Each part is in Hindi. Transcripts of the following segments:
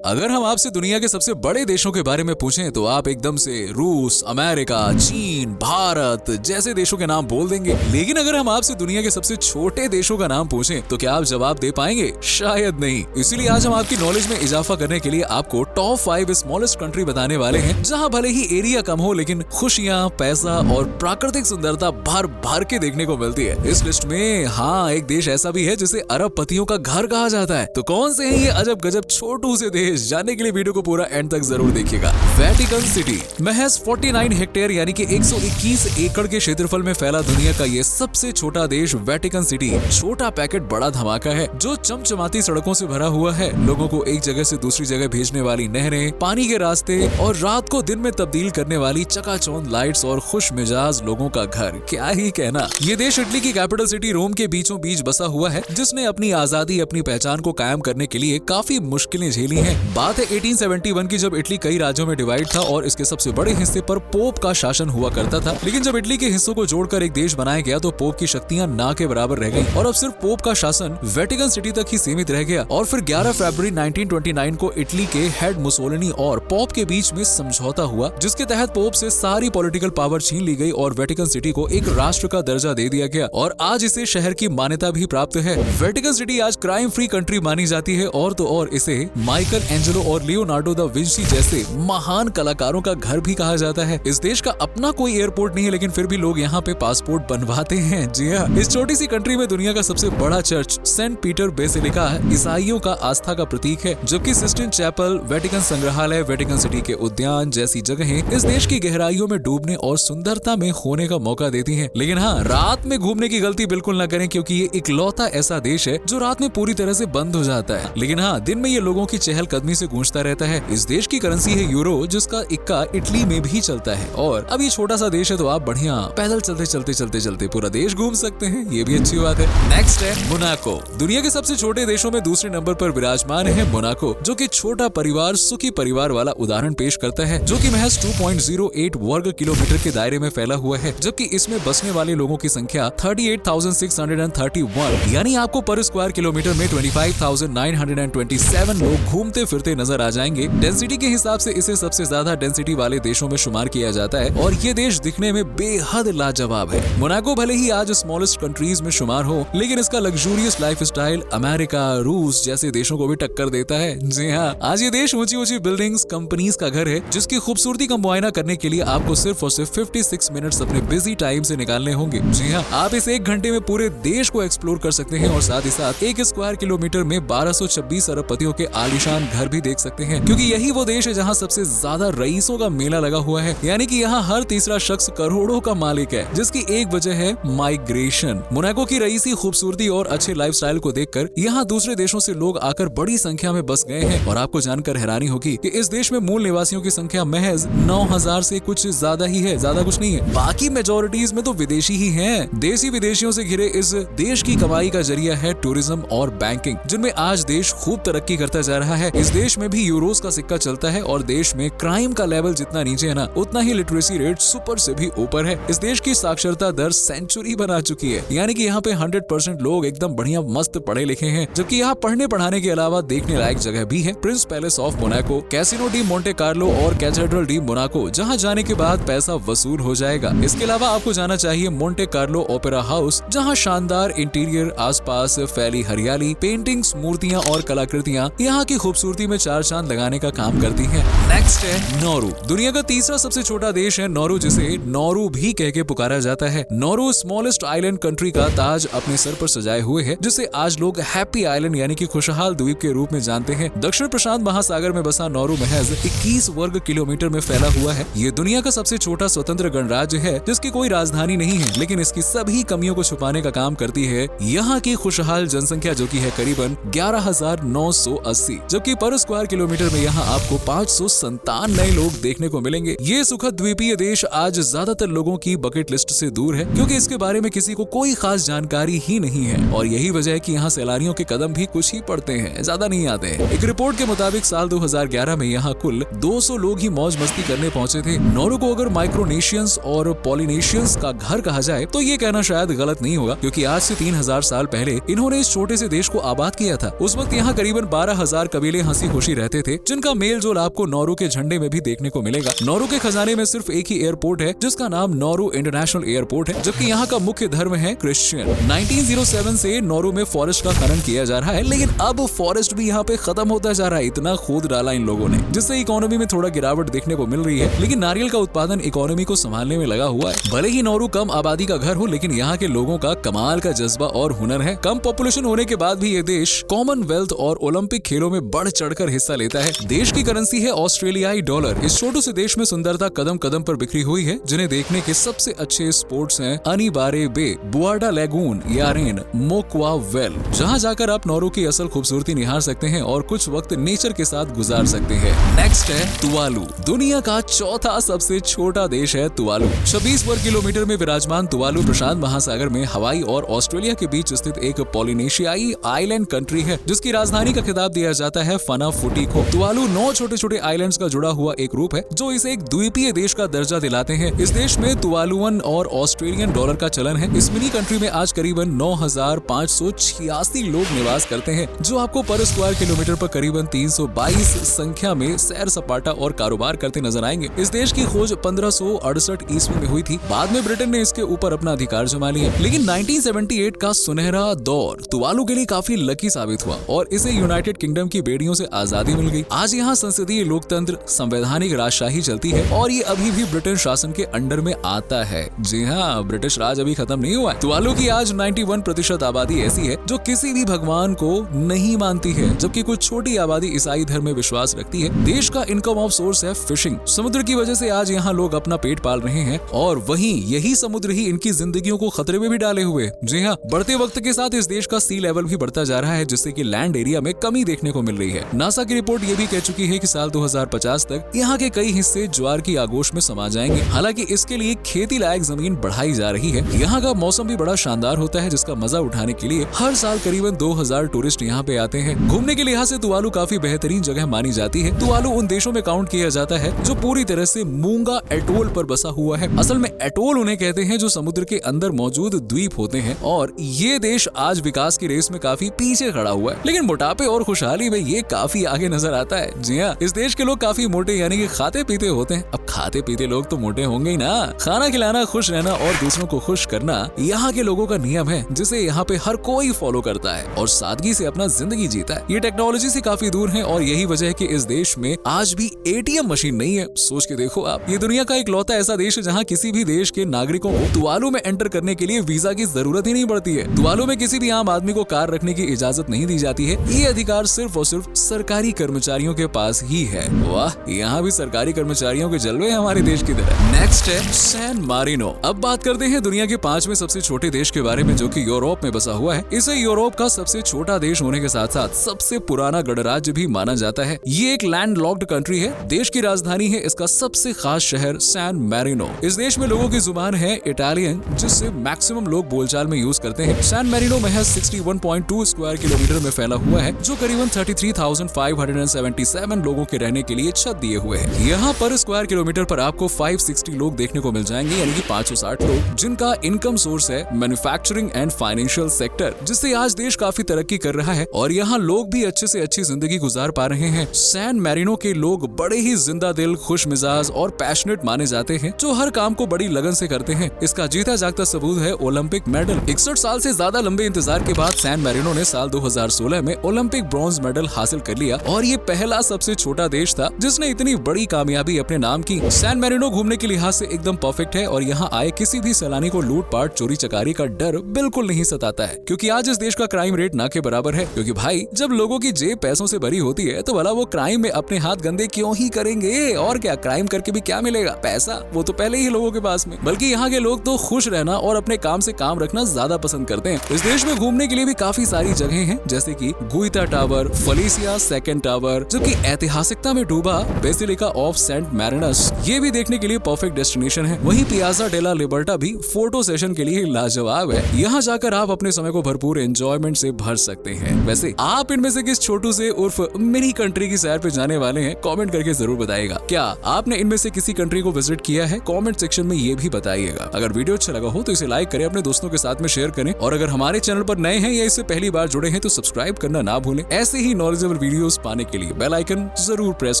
अगर हम आपसे दुनिया के सबसे बड़े देशों के बारे में पूछें तो आप एकदम से रूस, अमेरिका, चीन, भारत जैसे देशों के नाम बोल देंगे। लेकिन अगर हम आपसे दुनिया के सबसे छोटे देशों का नाम पूछें तो क्या आप जवाब दे पाएंगे? शायद नहीं। इसीलिए आज हम आपकी नॉलेज में इजाफा करने के लिए आपको टॉप 5 स्मॉलेस्ट कंट्री बताने वाले हैं, जहां भले ही एरिया कम हो लेकिन खुशियां, पैसा और प्राकृतिक सुंदरता भर भर के देखने को मिलती है। इस लिस्ट में हाँ, एक देश ऐसा भी है जिसे अरबपतियों का घर कहा जाता है। तो कौन से हैं ये अजब गजब छोटू से देश? जानने के लिए वीडियो को पूरा एंड तक जरूर देखिएगा। वेटिकन सिटी महज 49 हेक्टेयर यानी कि 121 एकड़ के क्षेत्रफल में फैला दुनिया का ये सबसे छोटा देश वेटिकन सिटी छोटा पैकेट बड़ा धमाका है, जो चमचमाती सड़कों से भरा हुआ है, लोगों को एक जगह से दूसरी जगह भेजने वाली नहरें, पानी के रास्ते और रात को दिन में तब्दील करने वाली चकाचौंध लाइट्स और खुश मिजाज लोगों का घर। क्या ही कहना। ये देश इटली की कैपिटल सिटी रोम के बीचों बीच बसा हुआ है, जिसने अपनी आजादी, अपनी पहचान को कायम करने के लिए काफी मुश्किलें झेली हैं। बात है 1871 की, जब इटली कई राज्यों में डिवाइड था और इसके सबसे बड़े हिस्से पर पोप का शासन हुआ करता था। लेकिन जब इटली के हिस्सों को जोड़कर एक देश बनाया गया तो पोप की शक्तियां ना के बराबर रह गई और अब सिर्फ पोप का शासन वेटिकन सिटी तक ही सीमित रह गया। और फिर 11 फरवरी 1929 को इटली के हेड मुसोलिनी और पोप के बीच में समझौता हुआ, जिसके तहत पोप से सारी पॉलिटिकल पावर छीन ली गई और वेटिकन सिटी को एक राष्ट्र का दर्जा दे दिया गया और आज इसे शहर की मान्यता भी प्राप्त है। वेटिकन सिटी आज क्राइम फ्री कंट्री मानी जाती है और तो और इसे माइकल एंजेलो और लियोनार्डो दा विंची जैसे महान कलाकारों का घर भी कहा जाता है। इस देश का अपना कोई एयरपोर्ट नहीं है, लेकिन फिर भी लोग यहाँ पे पासपोर्ट बनवाते हैं। जी हाँ, इस छोटी सी कंट्री में दुनिया का सबसे बड़ा चर्च सेंट पीटर बेसिलिका ईसाइयों का आस्था का प्रतीक है, जबकि सिस्टीन चैपल, वेटिकन संग्रहालय, वेटिकन सिटी के उद्यान जैसी जगहें इस देश की गहराइयों में डूबने और सुंदरता में खोने का मौका देती हैं। लेकिन हाँ, रात में घूमने की गलती बिल्कुल न करें, क्योंकि ये इकलौता ऐसा देश है जो रात में पूरी तरह से बंद हो जाता है। लेकिन हाँ, दिन में ये लोगों की चहलकदमी से गूंजता रहता है। इस देश की करेंसी है यूरो, जिसका इक्का इटली में भी चलता है। और अब ये छोटा सा देश है तो आप बढ़िया पैदल चलते पूरा देश घूम सकते हैं, ये भी अच्छी बात है। नेक्स्ट है मोनाको। दुनिया के सबसे छोटे देशों में दूसरे नंबर पर विराजमान है मोनाको, जो कि छोटा परिवार, सुखी परिवार वाला उदाहरण पेश करता है, जो कि महज 2.08 वर्ग किलोमीटर के दायरे में फैला हुआ है, जबकि इसमें बसने वाले लोगों की संख्या 38,631 यानी आपको पर स्क्वायर किलोमीटर में 25,927 लोग घूमते फिरते नजर आ जाएंगे। डेंसिटी के हिसाब से इसे सबसे ज्यादा डेंसिटी वाले देशों में शुमार किया जाता है और ये देश दिखने में बेहद लाजवाब है। मोनाको भले ही आज स्मॉलेस्ट कंट्रीज में शुमार हो, लेकिन इसका लग्जूरियस लाइफस्टाइल अमेरिका, रूस जैसे देशों को भी टक्कर देता है। जी हाँ, आज ये देश ऊंची ऊंची बिल्डिंग्स, कंपनीज का घर है, जिसकी खूबसूरती का मुआयना करने के लिए आपको सिर्फ और सिर्फ 56 मिनट्स अपने बिजी टाइम से निकालने होंगे। जी हाँ, आप इस 1 घंटे में पूरे देश को एक्सप्लोर कर सकते हैं और साथ ही साथ 1 स्क्वायर किलोमीटर में 1226 अरबपतियों के आलीशान घर भी देख सकते हैं, क्योंकि यही वो देश है जहाँ सबसे ज्यादा रईसों का मेला लगा हुआ है। यानी कि यहाँ हर तीसरा शख्स करोड़ों का मालिक है, जिसकी एक वजह है माइग्रेशन। मोनाको की रईसी खूबसूरती और अच्छे लाइफस्टाइल को देखकर यहाँ दूसरे देशों से लोग आकर बड़ी संख्या में बस गए हैं। और आपको जानकर हैरानी होगी कि इस देश में मूल निवासियों की संख्या महज 9,000 से कुछ ज्यादा ही है, ज्यादा कुछ नहीं है। बाकी मेजोरिटीज में तो विदेशी ही हैं। देसी विदेशियों से घिरे इस देश की कमाई का जरिया है टूरिज्म और बैंकिंग, जिनमें आज देश खूब तरक्की करता जा रहा है। इस देश में भी यूरोस का सिक्का चलता है और देश में क्राइम का लेवल जितना नीचे है ना, उतना ही लिटरेसी रेट सुपर से भी ऊपर है। इस देश की साक्षरता दर सेंचुरी बना चुकी है, यानी कि यहाँ पे 100% लोग एकदम बढ़िया मस्त पढ़े लिखे हैं। जबकि यहाँ पढ़ने पढ़ाने के अलावा देखने लायक जगह भी है। Prince palace of Monaco, casino D Monte Carlo और कैथेड्रल डी मोनाको, जहाँ जाने के बाद पैसा वसूल हो जाएगा। इसके अलावा आपको जाना चाहिए मोंटे कार्लो ओपेरा हाउस, जहाँ शानदार इंटीरियर, आसपास फैली हरियाली, पेंटिंग्स, मूर्तियाँ और कलाकृतियाँ यहाँ की खूबसूरती में 4 चांद लगाने का काम करती हैं। नेक्स्ट है नौरू। दुनिया का तीसरा सबसे छोटा देश है नौरू, जिसे नौरू भी कह के पुकारा जाता है। नौरू स्मॉलेस्ट आइलैंड कंट्री का ताज अपने सर पर सजाए हुए है, जिसे आज लोग हैप्पी आइलैंड यानी कि खुशहाल द्वीप के रूप में जानते हैं। दक्षिण प्रशांत महासागर में बसा नौरू महज 21 वर्ग किलोमीटर में फैला हुआ है। ये दुनिया का सबसे छोटा स्वतंत्र गणराज्य है, जिसकी कोई राजधानी नहीं है, लेकिन इसकी सभी कमियों को छुपाने का काम करती है यहाँ की खुशहाल जनसंख्या, जो की है करीबन 11,980, जबकि पर स्क्वायर किलोमीटर में यहाँ आपको 557 नए लोग देखने को मिलेंगे। ये सुखद द्वीपीय देश आज ज्यादातर लोगों की बकेट लिस्ट से दूर है, क्योंकि इसके बारे में किसी को कोई खास जानकारी ही नहीं है। और यही वजह है कि यहाँ सैलानियों के कदम भी कुछ ही पड़ते हैं, ज्यादा नहीं आते हैं। एक रिपोर्ट के मुताबिक साल 2011 में यहाँ कुल 200 लोग ही मौज मस्ती करने पहुंचे थे। नौरू को अगर माइक्रोनेशियंस और पॉलिनेशियंस का घर कहा जाए तो ये कहना शायद गलत नहीं होगा, क्योंकि आज से 3000 साल पहले इन्होंने इस छोटे से देश को आबाद किया था। उस वक्त यहाँ करीबन 12,000 कबीले हंसी खुशी रहते थे, जिनका मेल जोल आपको नौरू के झंडे में भी देखने को मिलेगा। नौरू के खजाने में सिर्फ एक ही एयरपोर्ट है जिसका नाम नौरू इंटरनेशनल एयरपोर्ट है, जबकि यहाँ का मुख्य धर्म है क्रिश्चियन। 1907 से नौरू में फॉरेस्ट का खनन किया जा रहा है, लेकिन अब फॉरेस्ट भी यहाँ पे खत्म होता जा रहा है। इतना खोद डाला इन लोगों ने, जिससे इकोनॉमी में थोड़ा गिरावट देखने को मिल रही है। लेकिन नारियल का उत्पादन इकोनॉमी को संभालने में लगा हुआ है। भले ही नौरू कम आबादी का घर हो, लेकिन यहाँ के लोगों का कमाल का जज्बा और हुनर है। कम पॉपुलेशन होने के बाद भी ये देश कॉमनवेल्थ और ओलंपिक खेलों में बढ़ चढ़कर हिस्सा लेता है। देश की करेंसी है ऑस्ट्रेलियाई डॉलर। इस छोटे से देश में सुंदरता कदम कदम पर बिखरी हुई है, जिन्हें देखने के सबसे अच्छे स्पोर्ट्स हैं अनीबारे बे, बुआडा लैगून, यारेन, मोक्वा वेल, जहां जाकर आप नौरू की असल खूबसूरती निहार सकते हैं और कुछ वक्त नेचर के साथ गुजार सकते हैं। नेक्स्ट है तुवालू। दुनिया का चौथा सबसे छोटा देश है तुवालू। 26 वर्ग किलोमीटर में विराजमान तुवालू प्रशांत महासागर में हवाई और ऑस्ट्रेलिया के बीच स्थित एक पॉलिनेशियाई आइलैंड कंट्री है, जिसकी राजधानी का खिताब दिया जाता है फनाफुटी को। तुवालू 9 छोटे छोटे आइलैंड्स का जुड़ा हुआ एक रूप है, जो इसे एक द्वीपीय देश का दर्जा दिलाते हैं। इस देश में तुवालुअन और ऑस्ट्रेलियन डॉलर का चलन है। इस मिनी कंट्री में आज करीबन 9,586 लोग निवास करते हैं, जो आपको पर स्क्वायर किलोमीटर पर करीबन 322 संख्या में सैर सपाटा और कारोबार करते नजर आएंगे। इस देश की खोज 1568 ईस्वी में हुई थी। बाद में ब्रिटेन ने इसके ऊपर अपना अधिकार जमा लिया, लेकिन 1978 का सुनहरा दौर तुवालू के लिए काफी लकी साबित हुआ और इसे यूनाइटेड किंगडम की बेड़ियों से आजादी मिल गई। आज यहाँ संसदीय लोकतंत्र, संवैधानिक राजशाही चलती है और ये अभी भी ब्रिटेन शासन के अंडर में आता है। जी हाँ, ब्रिटिश राज अभी खत्म नहीं हुआ है। तुवालू की आज 91% आबादी ऐसी है जो किसी भी भगवान को नहीं मानती है, जबकि कुछ छोटी आबादी ईसाई धर्म में विश्वास रखती है। देश का इनकम ऑफ सोर्स है फिशिंग। समुद्र की वजह से आज यहाँ लोग अपना पेट पाल रहे हैं और वहीं यही समुद्र ही इनकी जिंदगियों को खतरे में भी डाले हुए। जी हाँ, बढ़ते वक्त के साथ इस देश का सी लेवल भी बढ़ता जा रहा है, जिससे कि लैंड एरिया में कमी देखने को मिल रही है। नासा की रिपोर्ट ये भी कह चुकी है कि साल 2050 तक यहाँ के कई हिस्से ज्वार की आगोश में समा जाएंगे। हालांकि इसके लिए खेती लायक जमीन बढ़ाई जा रही है। यहाँ का मौसम भी बड़ा शानदार होता है, जिसका मजा उठाने के लिए हर साल करीबन 2000 टूरिस्ट यहाँ पे आते हैं। घूमने के लिहाज से तुवालू काफी बेहतरीन जगह मानी जाती है। तुवालू उन देशों में काउंट किया जाता है जो पूरी तरह से मूंगा एटोल पर बसा हुआ है। असल में एटोल उन्हें कहते हैं जो समुद्र के अंदर मौजूद द्वीप होते हैं, और ये देश आज विकास की रेस में काफी पीछे खड़ा हुआ है, लेकिन मोटापे और खुशहाली में ये काफी आगे नजर आता है। जी हाँ, इस देश के लोग काफी मोटे यानी कि खाते पीते होते हैं। अब खाते पीते लोग तो मोटे होंगे ही ना। खाना खिलाना, खुश रहना और दूसरों को खुश करना यहाँ के लोगों का नियम है, जिसे यहाँ पे हर कोई फॉलो करता है और सादगी से अपना जिंदगी जीता है। ये टेक्नोलॉजी से काफी दूर है और यही वजह है कि इस देश में आज भी एटीएम मशीन नहीं है। सोच के देखो आप, ये दुनिया का इकलौता ऐसा देश है जहाँ किसी भी देश के नागरिकों को तुवालू में एंटर करने के लिए वीजा की जरूरत ही नहीं पड़ती है। तुवालू में किसी भी आम आदमी को कार रखने की इजाजत नहीं दी जाती है। ये अधिकार सिर्फ और सिर्फ सरकारी कर्मचारियों के पास ही है। वाह, यहाँ भी सरकारी कर्मचारियों के जलवे हैं हमारे देश की तरह। नेक्स्ट है सैन मारिनो। अब बात करते हैं दुनिया के 5वें सबसे छोटे देश के बारे में, जो कि यूरोप में बसा हुआ है। इसे यूरोप का सबसे छोटा देश होने के साथ साथ सबसे पुराना गणराज्य भी माना जाता है। ये एक लैंड लॉक्ड कंट्री है। देश की राजधानी है इसका सबसे खास शहर सैन मैरिनो। इस देश में लोगों की जुबान है इटालियन, जिससे मैक्सिमम लोग बोलचाल में यूज करते हैं। सैन मैरिनो महज 61.2 स्क्वायर किलोमीटर में फैला हुआ है, जो करीबन 33,577 लोगों के रहने के लिए छत दिए हुए है। यहाँ पर स्क्वायर किलोमीटर पर आपको 560 लोग देखने को मिल जाएंगे, यानी कि 560 लोग, जिनका इनकम सोर्स है मैन्युफैक्चरिंग एंड फाइनेंशियल सेक्टर, जिससे आज देश काफी तरक्की कर रहा है और यहाँ लोग भी अच्छे से अच्छी जिंदगी गुजार पा रहे हैं। सैन मैरिनो के लोग बड़े ही जिंदा दिल, खुश मिजाज और पैशनेट माने जाते हैं, जो हर काम को बड़ी लगन से करते हैं। इसका जीता जागता सबूत है ओलंपिक मेडल। 61 साल से ज्यादा लंबे इंतजार के बाद सैन मैरिनो ने साल 2016 में ओलंपिक ब्रॉन्ज मेडल हासिल कर लिया और ये पहला सबसे छोटा देश था जिसने इतनी बड़ी कामयाबी अपने नाम की। सैन मैरिनो घूमने के लिहाज से एकदम परफेक्ट है और यहाँ आए किसी भी सैलानी को लूटपाट, चोरी चकारी का डर बिल्कुल नहीं सताता है, क्योंकि आज इस देश का क्राइम रेट ना के बराबर है। क्योंकि भाई, जब लोगों की जेब पैसों से भरी होती है तो भला वो क्राइम में अपने हाथ गंदे क्यों ही करेंगे? और क्या, क्राइम करके भी क्या मिलेगा? पैसा, वो तो पहले ही लोगों के पास में। बल्कि यहाँ के लोग तो खुश रहना और अपने काम से काम रखना ज्यादा पसंद करते हैं। इस देश में घूमने के लिए भी काफी सारी जगह हैं, जैसे कि गुइता टावर, फेलिसिया सेकंड टावर, जबकि ऐतिहासिकता में डूबा बेसिलिका ऑफ सेंट मैरिनस, ये भी देखने के लिए परफेक्ट डेस्टिनेशन है। वहीं पियाजा डेला लिबर्टा भी फोटो सेशन के लिए लाजवाब है। यहाँ जाकर आप अपने समय को भरपूर एंजॉयमेंट से भर सकते हैं। वैसे आप इनमें से किस छोटू से उर्फ मिनी कंट्री की सैर पे जाने वाले हैं? कमेंट करके जरूर बताइएगा। क्या आपने इनमें से किसी कंट्री को विजिट किया है? कमेंट सेक्शन में ये भी बताइएगा। अगर वीडियो अच्छा लगा हो तो इसे लाइक करें, अपने दोस्तों के साथ में शेयर करें और अगर हमारे चैनल पर नए हैं या इससे पहली बार जुड़े हैं तो सब्सक्राइब करना ना भूलें। ऐसे ही नॉलेजेबल वीडियोस पाने के लिए बेल आइकन जरूर प्रेस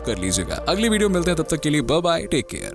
कर लीजिएगा। अगली वीडियो मिलते हैं, तब तक के लिए बाय बाय, टेक केयर।